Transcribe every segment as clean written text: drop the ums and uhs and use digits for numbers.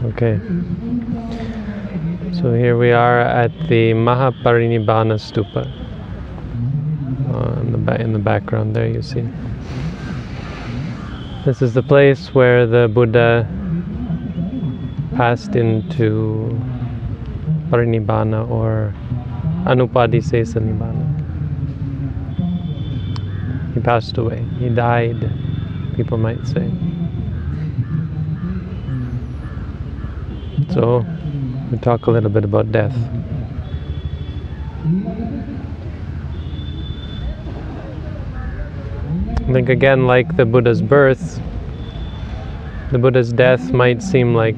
Okay. So here we are at the Mahaparinirvana Stupa. In the background there you see. This is the place where the Buddha passed into Parinibbana, or Anupadisesa Nibbana. He passed away. He died, people might say. So, we talk a little bit about death. I think again, like the Buddha's birth, the Buddha's death might seem like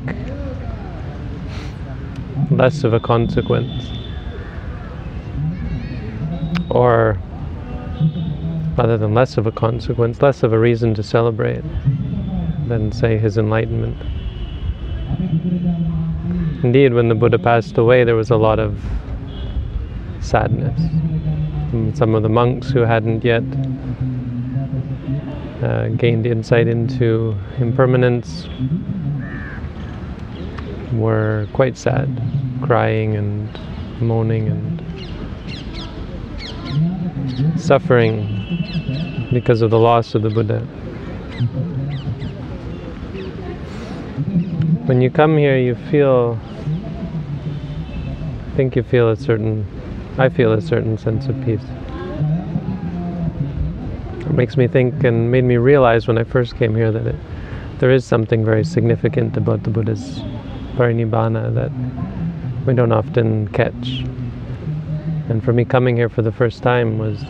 less of a consequence, or rather than less of a consequence, less of a reason to celebrate than, say, his enlightenment. Indeed, when the Buddha passed away, there was a lot of sadness. And some of the monks who hadn't yet gained insight into impermanence were quite sad, crying and moaning and suffering because of the loss of the Buddha. When you come here, you feel, I think you feel I feel a certain sense of peace. It makes me think and made me realize when I first came here that there is something very significant about the Buddha's Parinibbana that we don't often catch. And for me, coming here for the first time was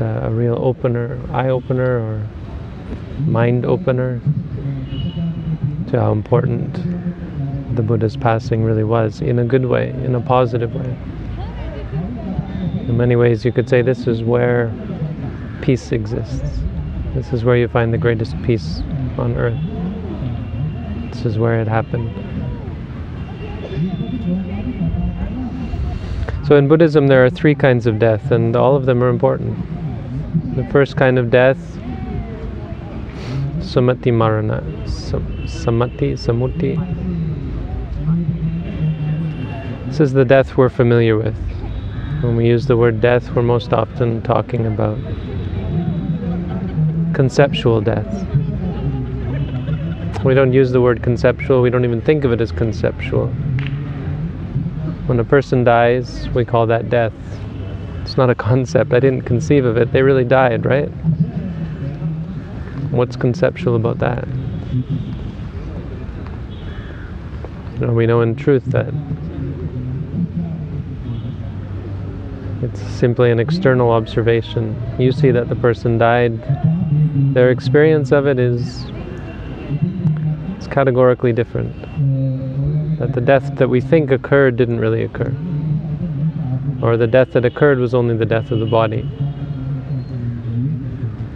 a real eye-opener or mind-opener to how important the Buddha's passing really was, in a good way, in a positive way. In many ways you could say this is where peace exists. This is where you find the greatest peace on earth. This is where it happened. So in Buddhism there are three kinds of death, and all of them are important. The first kind of death, Samati Marana. Samuti. This is the death we're familiar with. When we use the word death, we're most often talking about conceptual death. We don't use the word conceptual, we don't even think of it as conceptual. When a person dies, we call that death. It's not a concept, I didn't conceive of it, they really died, right? What's conceptual about that? We know in truth that it's simply an external observation. You see that the person died, their experience of it is categorically different. That the death that we think occurred didn't really occur. Or the death that occurred was only the death of the body,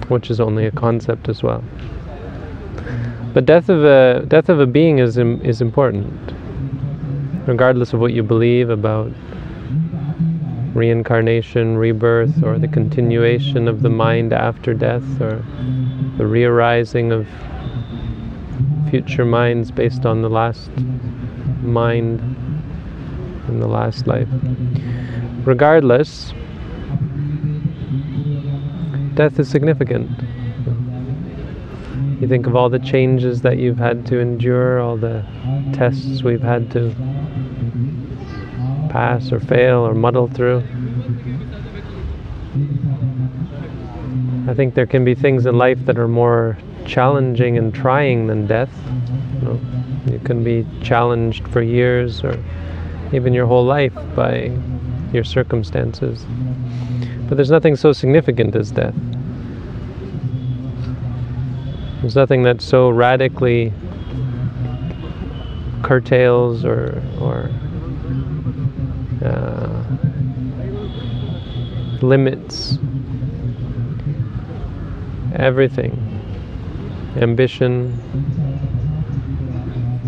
which is only a concept as well. But death of a being is important, regardless of what you believe about reincarnation, rebirth, or the continuation of the mind after death, or the re-arising of future minds based on the last mind in the last life. Regardless, death is significant. You think of all the changes that you've had to endure, all the tests we've had to pass or fail or muddle through. I think there can be things in life that are more challenging and trying than death. You can be challenged for years or even your whole life by your circumstances. But there's nothing so significant as death. There's nothing that so radically curtails or limits everything. Ambition,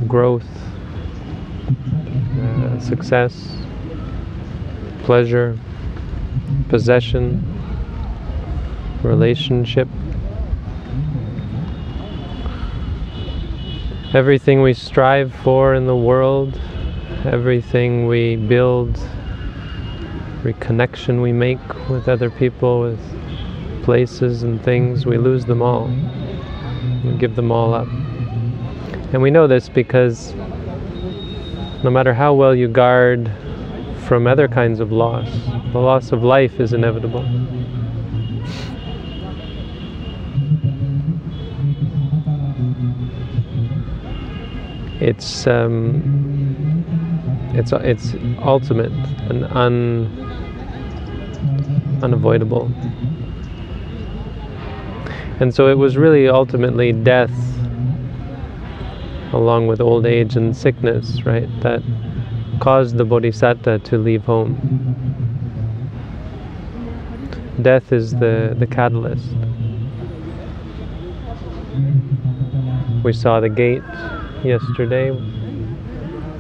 growth, success, pleasure, possession, relationship. Everything we strive for in the world, everything we build, every connection we make with other people, with places and things, we lose them all. We give them all up. And we know this because no matter how well you guard from other kinds of loss, the loss of life is inevitable. It's ultimate and unavoidable. And so it was really ultimately death, along with old age and sickness, right, that caused the Bodhisattva to leave home. Death is the catalyst. We saw the gate yesterday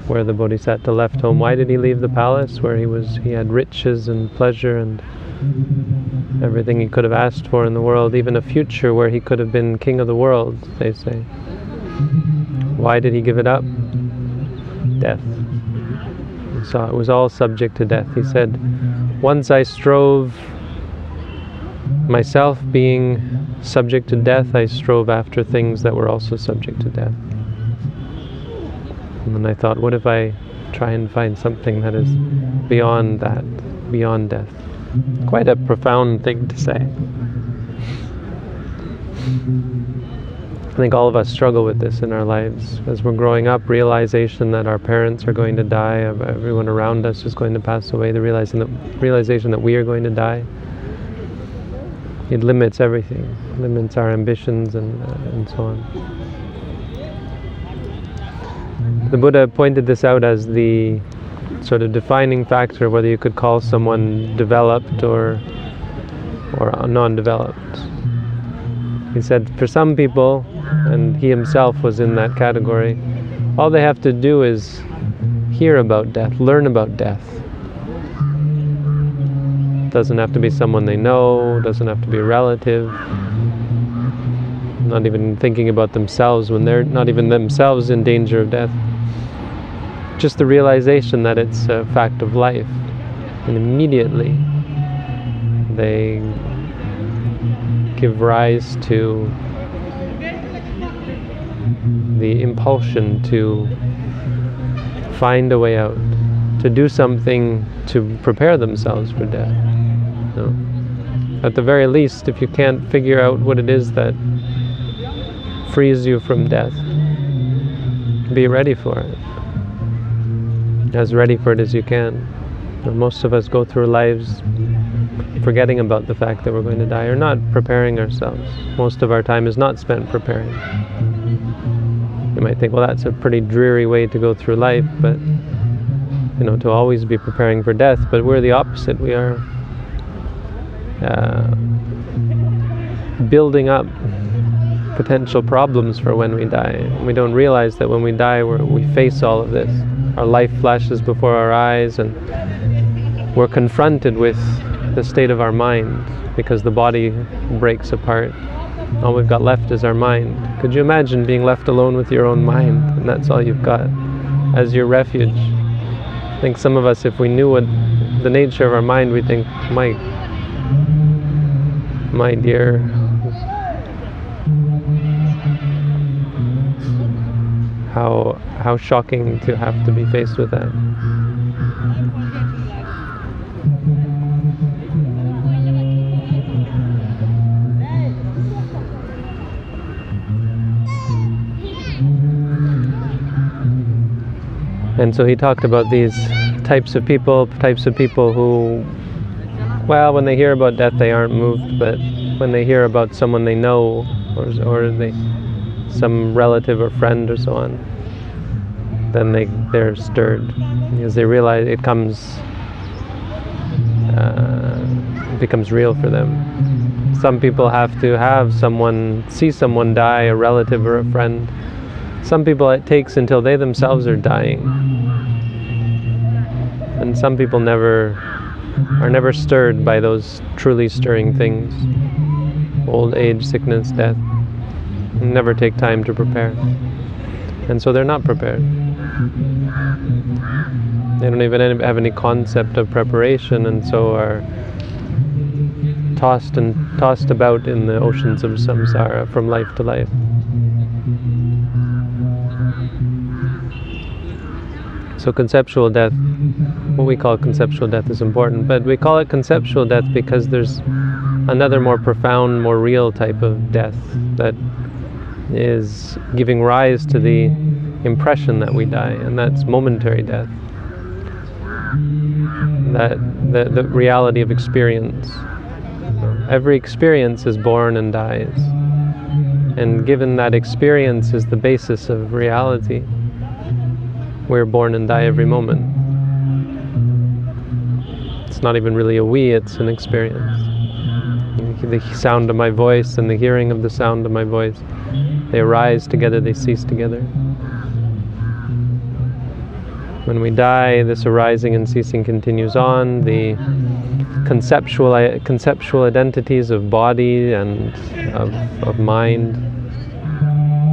where the Bodhisattva left home. Why did he leave the palace where he had riches and pleasure and everything he could have asked for in the world, even a future where he could have been king of the world, they say. Why did he give it up? Death. So it was all subject to death. He said, once I strove, myself being subject to death, I strove after things that were also subject to death. And then I thought, what if I try and find something that is beyond that, beyond death? Quite a profound thing to say. I think all of us struggle with this in our lives. As we're growing up, realization that our parents are going to die, everyone around us is going to pass away, the realization that we are going to die, it limits everything, limits our ambitions and so on. The Buddha pointed this out as the sort of defining factor, whether you could call someone developed or non-developed. He said for some people, and he himself was in that category, all they have to do is hear about death, learn about death. Doesn't have to be someone they know, doesn't have to be a relative, not even thinking about themselves when they're not even themselves in danger of death. Just the realization that it's a fact of life, and immediately they give rise to the impulsion to find a way out, to do something to prepare themselves for death. No. At the very least, if you can't figure out what it is that frees you from death, be ready for it. As ready for it as you can. Most of us go through lives forgetting about the fact that we're going to die, or not preparing ourselves. Most of our time is not spent preparing. You might think, well, that's a pretty dreary way to go through life, but to always be preparing for death. But we're the opposite. We are building up potential problems for when we die. And we don't realize that when we die, we face all of this. Our life flashes before our eyes, and we're confronted with the state of our mind, because the body breaks apart. All we've got left is our mind. Could you imagine being left alone with your own mind, and that's all you've got as your refuge? I think some of us, if we knew what the nature of our mind, we think, my dear, how shocking to have to be faced with that. And so he talked about these types of people who, well, when they hear about death they aren't moved, but when they hear about someone they know, or some relative or friend or so on, then they're stirred, because they realize it becomes real for them. Some people have to have see someone die, a relative or a friend. Some people it takes until they themselves are dying. And some people are never stirred by those truly stirring things. Old age, sickness, death. Never take time to prepare. And so they're not prepared. They don't even have any concept of preparation, and so are tossed about in the oceans of samsara from life to life. So conceptual death, what we call conceptual death, is important, but we call it conceptual death because there's another more profound, more real type of death that is giving rise to the impression that we die, and that's momentary death. That the reality of experience. Every experience is born and dies, and given that experience is the basis of reality, we're born and die every moment. It's not even really a we, it's an experience. The sound of my voice and the hearing of the sound of my voice, they arise together, they cease together. When we die, this arising and ceasing continues on. The conceptual identities of body and of mind,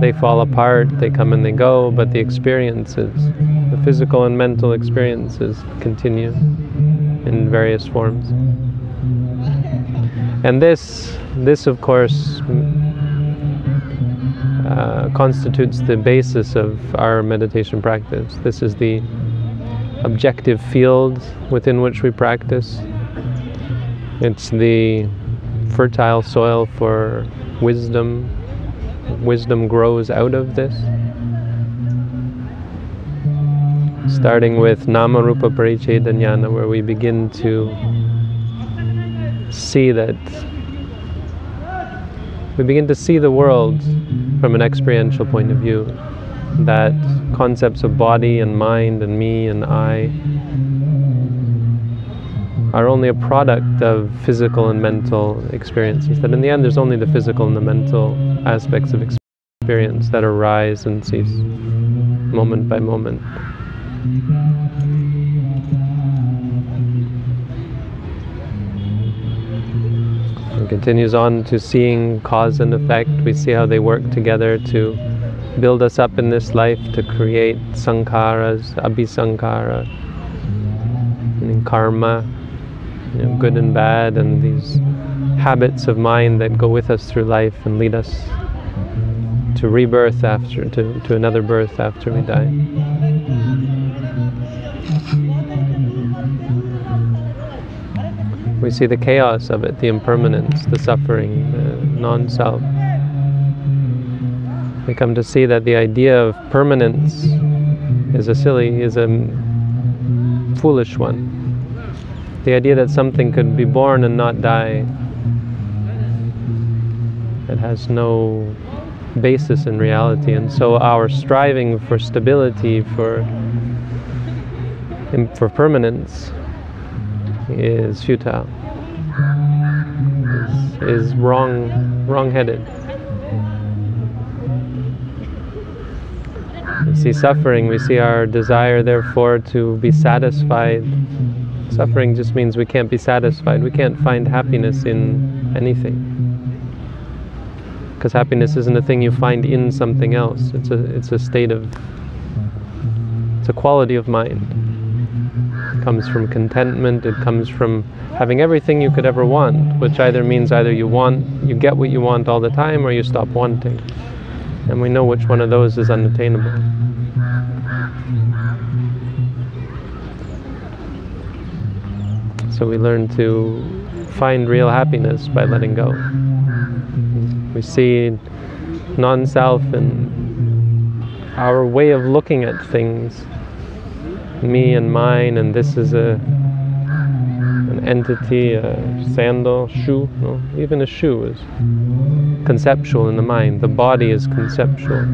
they fall apart, they come and they go, but the experiences, the physical and mental experiences, continue in various forms. And this of course constitutes the basis of our meditation practice. This is the objective field within which we practice. It's the fertile soil for wisdom. Wisdom grows out of this. Starting with Nama Rupa Paricheda Jnana, where we begin to see that the world from an experiential point of view, that concepts of body and mind and me and I are only a product of physical and mental experiences, that in the end there's only the physical and the mental aspects of experience that arise and cease moment by moment. It continues on to seeing cause and effect. We see how they work together to build us up in this life, to create sankharas, abhisankhara, meaning karma, good and bad, and these habits of mind that go with us through life and lead us to rebirth to another birth after we die. We see the chaos of it, the impermanence, the suffering, the non-self. We come to see that the idea of permanence is a foolish one. The idea that something could be born and not die, it has no basis in reality, and so our striving for stability, for permanence, is futile, is wrong-headed. We see suffering, we see our desire therefore to be satisfied. Suffering just means we can't be satisfied, we can't find happiness in anything. Because happiness isn't a thing you find in something else, it's a state of, it's a quality of mind. It comes from contentment, it comes from having everything you could ever want, which either means you get what you want all the time, or you stop wanting. And we know which one of those is unattainable. So we learn to find real happiness by letting go. We see non-self and our way of looking at things, me and mine, and this is an entity, a sandal, shoe. No, even a shoe is conceptual in the mind. The body is conceptual.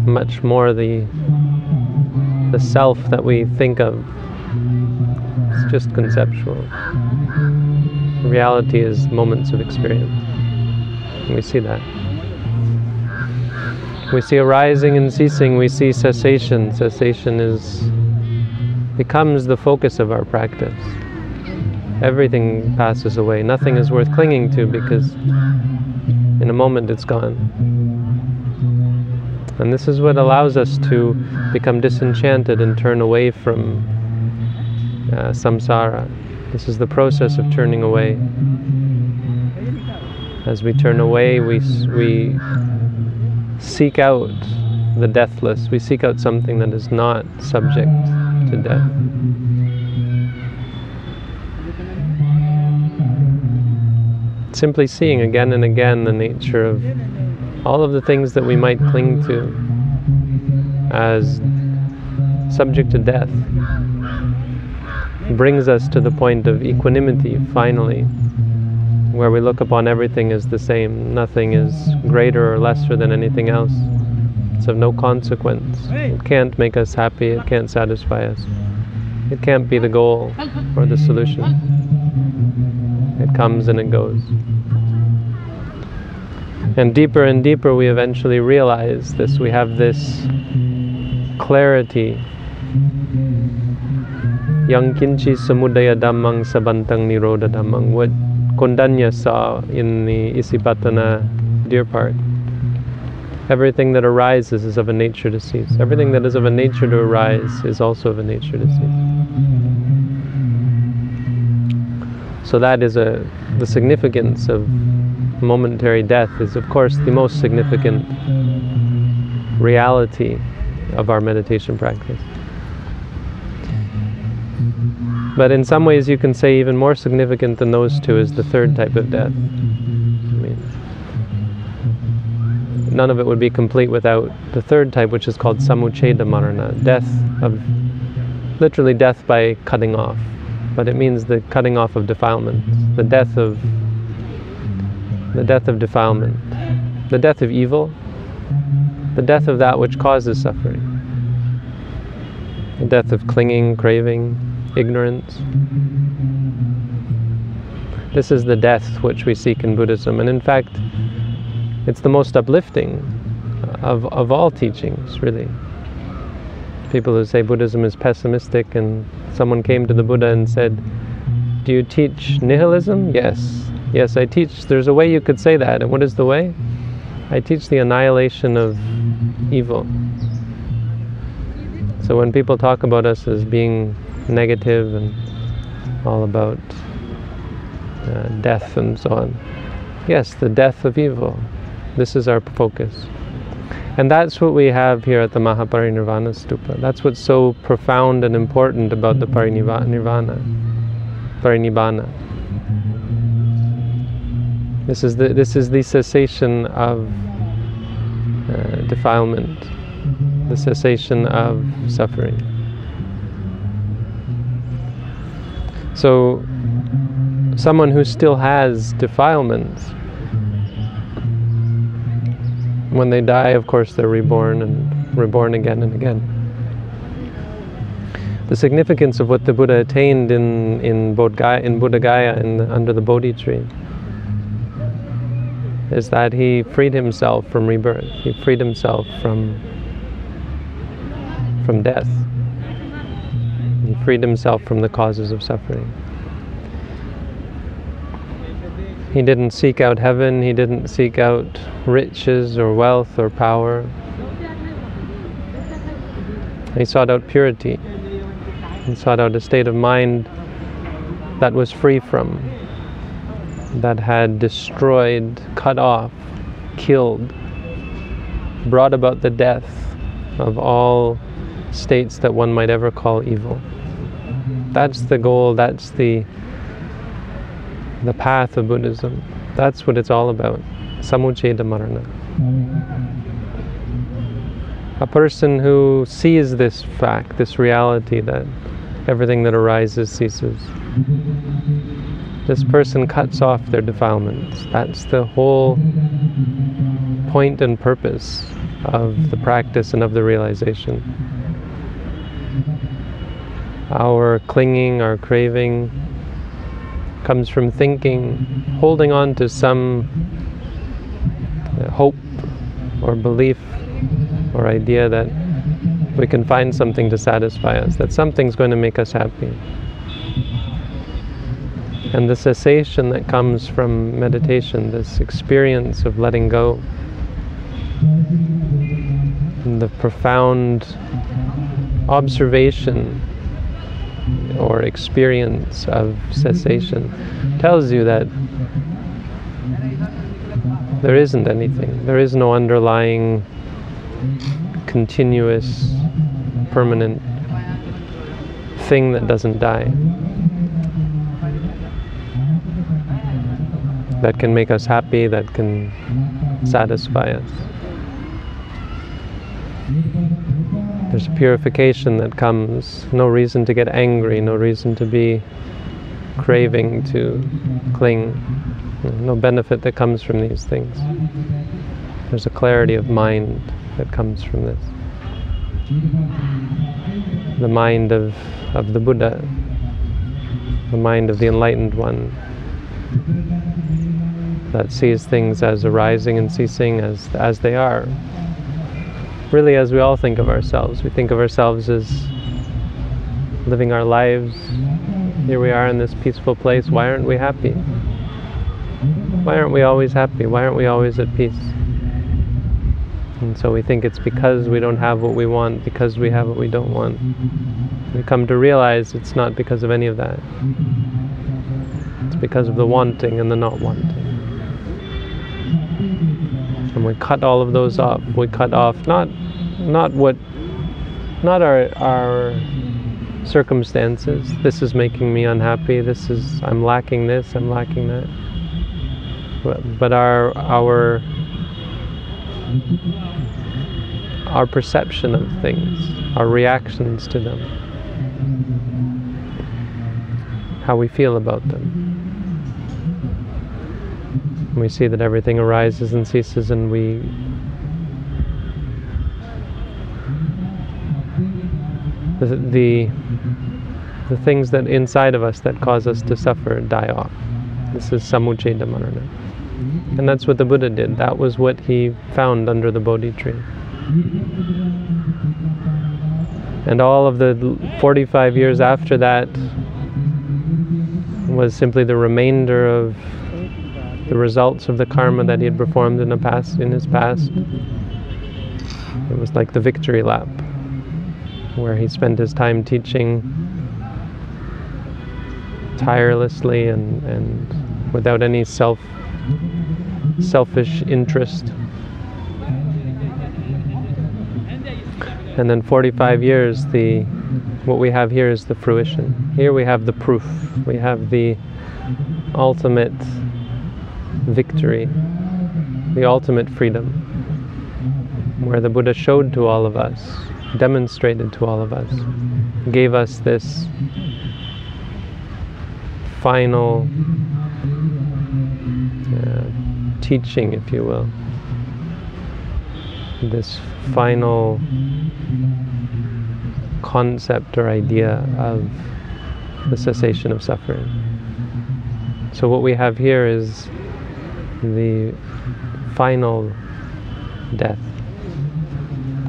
Much more the self that we think of, it's just conceptual. Reality is moments of experience. And we see that. We see arising and ceasing, we see cessation. Cessation becomes the focus of our practice. Everything passes away. Nothing is worth clinging to because in a moment it's gone. And this is what allows us to become disenchanted and turn away from samsara. This is the process of turning away. As we turn away, we seek out the deathless. We seek out something that is not subject to death. Simply seeing again and again the nature of all of the things that we might cling to as subject to death brings us to the point of equanimity, finally, where we look upon everything as the same. Nothing is greater or lesser than anything else. It's of no consequence. It can't make us happy. It can't satisfy us. It can't be the goal or the solution. It comes and it goes. And deeper we eventually realize this. We have this clarity. Yang kinchi samudaya dhammang sabantang nirodha dhammang. What Kondanya saw in the Isipatana deer park. Everything that arises is of a nature to cease. Everything that is of a nature to arise is also of a nature to cease. So that is the significance of momentary death is, of course, the most significant reality of our meditation practice. But in some ways you can say even more significant than those two is the third type of death. None of it would be complete without the third type, which is called samucheda marana, death of, literally death by cutting off. But it means the cutting off of defilement, the death of defilement, the death of evil, the death of that which causes suffering, the death of clinging, craving, ignorance. This is the death which we seek in Buddhism, and in fact, it's the most uplifting of all teachings, really. People who say Buddhism is pessimistic, and someone came to the Buddha and said, "Do you teach nihilism?" "Yes. Yes, I teach." "There's a way you could say that." "And what is the way?" "I teach the annihilation of evil." So when people talk about us as being negative and all about death and so on, yes, the death of evil. This is our focus. And that's what we have here at the Mahaparinirvana Stupa. That's what's so profound and important about the Parinibbana. This is the cessation of defilement, the cessation of suffering. So, someone who still has defilements, when they die, of course, they're reborn and reborn again and again. The significance of what the Buddha attained in Buddha Gaya, under the Bodhi tree, is that he freed himself from rebirth. He freed himself from death. He freed himself from the causes of suffering. He didn't seek out heaven, he didn't seek out riches or wealth or power. He sought out purity. He sought out a state of mind that was free from, that had destroyed, cut off, killed, brought about the death of all states that one might ever call evil. That's the goal, that's the path of Buddhism. That's what it's all about. Samucheda marana. A person who sees this fact, this reality that everything that arises ceases. This person cuts off their defilements. That's the whole point and purpose of the practice and of the realization. Our clinging, our craving comes from thinking, holding on to some hope or belief or idea that we can find something to satisfy us, that something's going to make us happy. And the cessation that comes from meditation, this experience of letting go, the profound observation or experience of cessation tells you that there isn't anything. There is no underlying, continuous, permanent thing that doesn't die, that can make us happy, that can satisfy us. There's a purification that comes, no reason to get angry, no reason to be craving, to cling, no benefit that comes from these things. There's a clarity of mind that comes from this. The mind of the Buddha, the mind of the enlightened one, that sees things as arising and ceasing as they are. Really, as we all think of ourselves. We think of ourselves as living our lives. Here we are in this peaceful place. Why aren't we happy? Why aren't we always happy? Why aren't we always at peace? And so we think it's because we don't have what we want, because we have what we don't want. We come to realize it's not because of any of that. It's because of the wanting and the not wanting. And we cut all of those off. We cut off not our circumstances. This is making me unhappy. I'm lacking this. I'm lacking that. But our perception of things, our reactions to them, how we feel about them. We see that everything arises and ceases, and the things that inside of us that cause us to suffer die off. This is samucceda marana. And that's what the Buddha did. That was what he found under the Bodhi tree. And all of the 45 years after that was simply the remainder of the results of the karma that he had performed in his past. It was like the victory lap, where he spent his time teaching tirelessly and without any selfish interest. And then 45 years, what we have here is the fruition. Here we have the proof. We have the ultimate victory, the ultimate freedom, where the Buddha showed to all of us, demonstrated to all of us, gave us this final teaching, if you will, this final concept or idea of the cessation of suffering. So what we have here is the final death,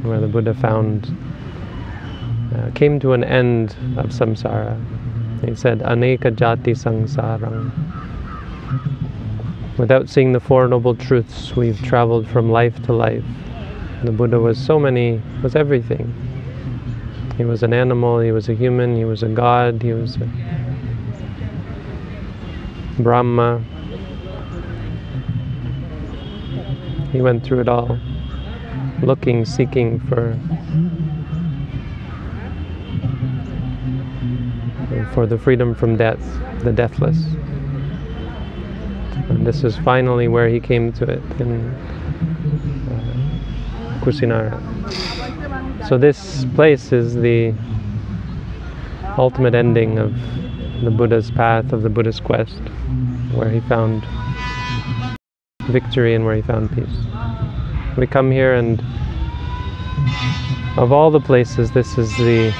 where the Buddha came to an end of samsara. He said, "Aneka jati sangsarang." Without seeing the Four Noble Truths, we've traveled from life to life. The Buddha was everything. He was an animal, he was a human, he was a god, he was a Brahma. He went through it all, looking, seeking for the freedom from death, the deathless. And this is finally where he came to it, in Kusinara. So this place is the ultimate ending of the Buddha's path, of the Buddha's quest, where he found victory and where he found peace. We come here, and of all the places, this is the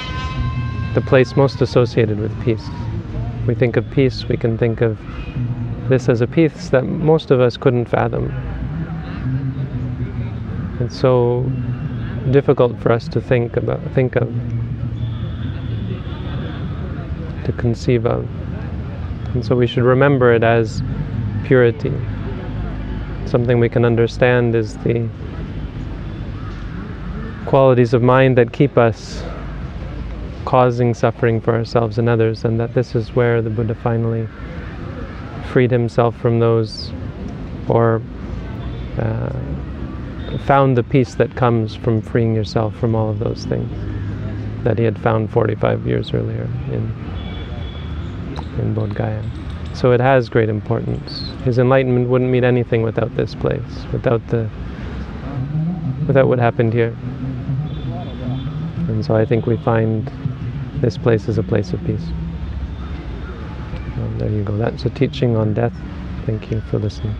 place most associated with peace. We think of peace, we can think of this as a peace that most of us couldn't fathom. It's so difficult for us to think of, to conceive of. And so we should remember it as purity. Something we can understand is qualities of mind that keep us causing suffering for ourselves and others, and that this is where the Buddha finally freed himself from those, or found the peace that comes from freeing yourself from all of those things that he had found 45 years earlier in Bodh Gaya. So it has great importance. His enlightenment wouldn't mean anything without this place, without what happened here. And so I think we find this place is a place of peace. There you go. That's a teaching on death. Thank you for listening.